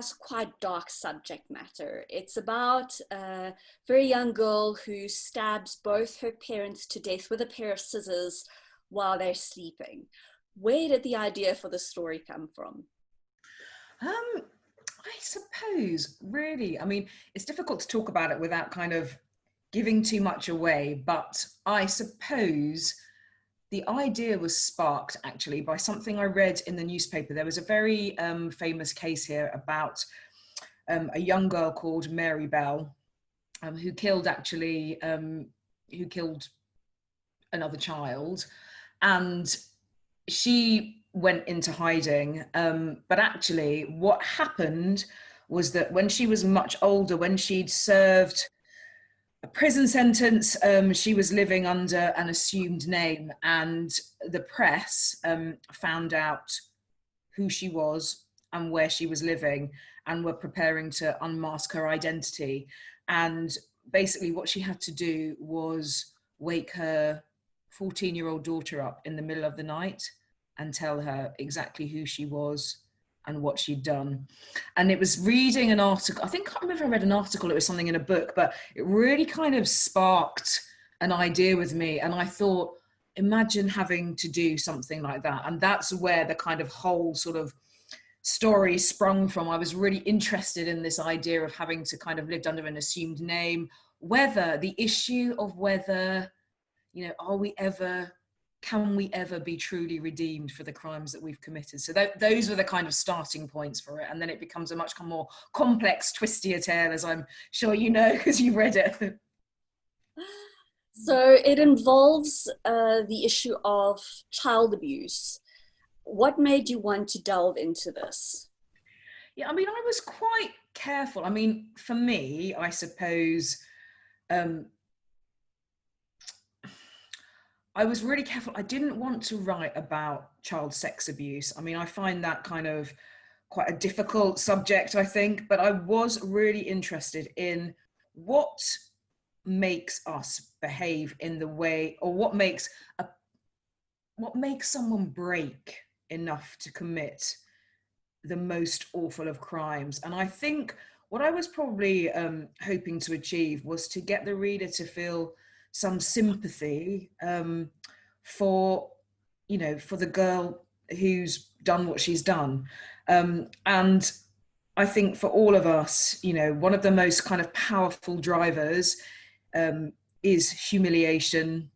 has quite dark subject matter. It's about a very young girl who stabs both her parents to death with a pair of scissors while they're sleeping. Where did the idea for the story come from? I suppose, really, I mean, it's difficult to talk about it without kind of giving too much away, but I suppose the idea was sparked actually by something I read in the newspaper. There was a very famous case here about a young girl called Mary Bell, who killed another child, and she went into hiding. But actually, what happened was that when she was much older, when she'd served a prison sentence, she was living under an assumed name, and the press found out who she was and where she was living, and were preparing to unmask her identity. And basically what she had to do was wake her 14-year-old daughter up in the middle of the night and tell her exactly who she was and what she'd done. And it was reading an article, I can't remember if I read an article, it was something in a book, but it really kind of sparked an idea with me. And I thought, imagine having to do something like that. And that's where the kind of whole sort of story sprung from. I was really interested in this idea of having to kind of lived under an assumed name, whether the issue of whether, can we ever be truly redeemed for the crimes that we've committed? So those were the kind of starting points for it. And then it becomes a much more complex, twistier tale, as I'm sure you know, because you've read it. So it involves the issue of child abuse. What made you want to delve into this? Yeah, I mean, I was quite careful. I mean, for me, I suppose, I was really careful. I didn't want to write about child sex abuse. I mean, I find that kind of quite a difficult subject, I think, but I was really interested in what makes us behave in the way, or what makes someone break enough to commit the most awful of crimes. And I think what I was probably hoping to achieve was to get the reader to feel some sympathy for the girl who's done what she's done. And I think for all of us, one of the most kind of powerful drivers is humiliation,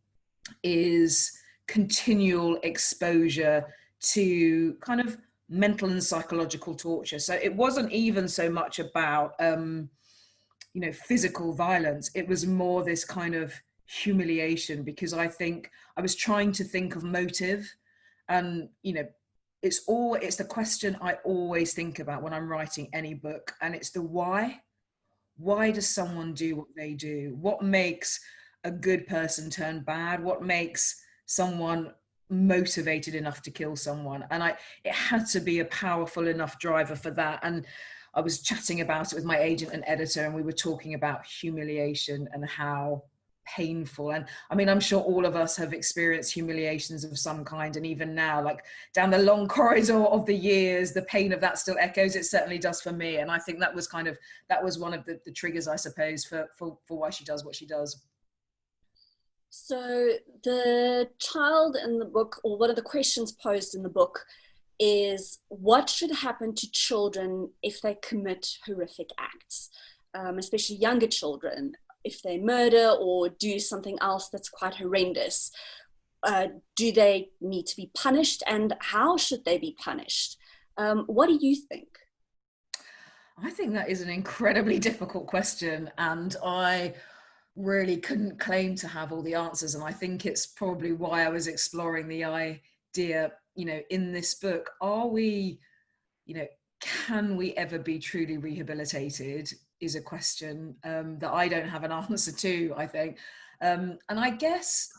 is continual exposure to kind of mental and psychological torture. So it wasn't even so much about physical violence. It was more this kind of humiliation, because I think I was trying to think of motive. And it's the question I always think about when I'm writing any book, and it's the why does someone do what they do? What makes a good person turn bad? What makes someone motivated enough to kill someone? And it had to be a powerful enough driver for that. And I was chatting about it with my agent and editor, and we were talking about humiliation and how painful. And I mean, I'm sure all of us have experienced humiliations of some kind, and even now, like down the long corridor of the years, the pain of that still echoes. It certainly does for me. And I think that was one of the triggers, I suppose, for why she does what she does. So the child in the book, or one of the questions posed in the book, is what should happen to children if they commit horrific acts, especially younger children, if they murder or do something else that's quite horrendous. Do they need to be punished, and how should they be punished? What do you think? I think that is an incredibly difficult question, and I really couldn't claim to have all the answers. And I think it's probably why I was exploring the idea, in this book. Are we, can we ever be truly rehabilitated, is a question that I don't have an answer to, I think. And I guess,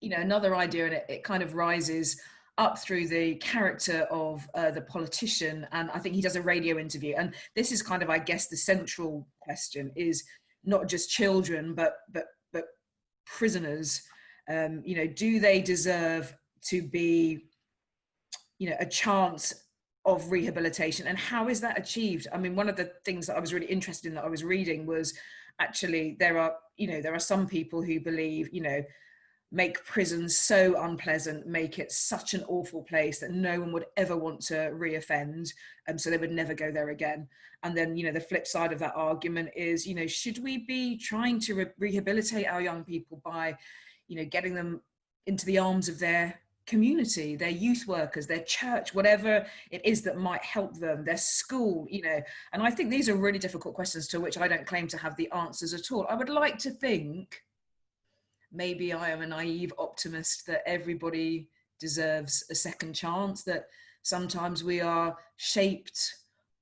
another idea, and it kind of rises up through the character of the politician. And I think he does a radio interview. And this is kind of, I guess, the central question is not just children, but prisoners. Do they deserve to be, a chance of rehabilitation, and how is that achieved? I mean, one of the things that I was really interested in that I was reading was actually there are some people who believe, make prisons so unpleasant, make it such an awful place that no one would ever want to reoffend, so they would never go there again. And then, the flip side of that argument is, should we be trying to rehabilitate our young people by, getting them into the arms of their community, their youth workers, their church, whatever it is that might help them, their school, and I think these are really difficult questions to which I don't claim to have the answers at all. I would like to think, maybe I am a naive optimist, that everybody deserves a second chance, that sometimes we are shaped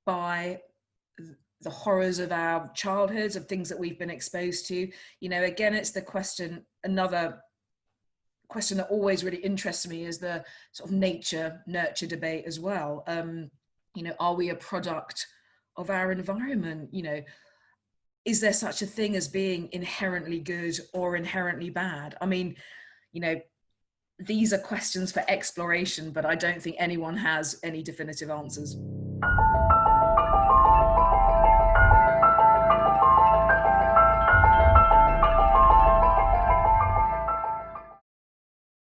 by the horrors of our childhoods, of things that we've been exposed to. Again, it's the question, another question that always really interests me is the sort of nature nurture debate as well. Are we a product of our environment? Is there such a thing as being inherently good or inherently bad? I mean, these are questions for exploration, but I don't think anyone has any definitive answers.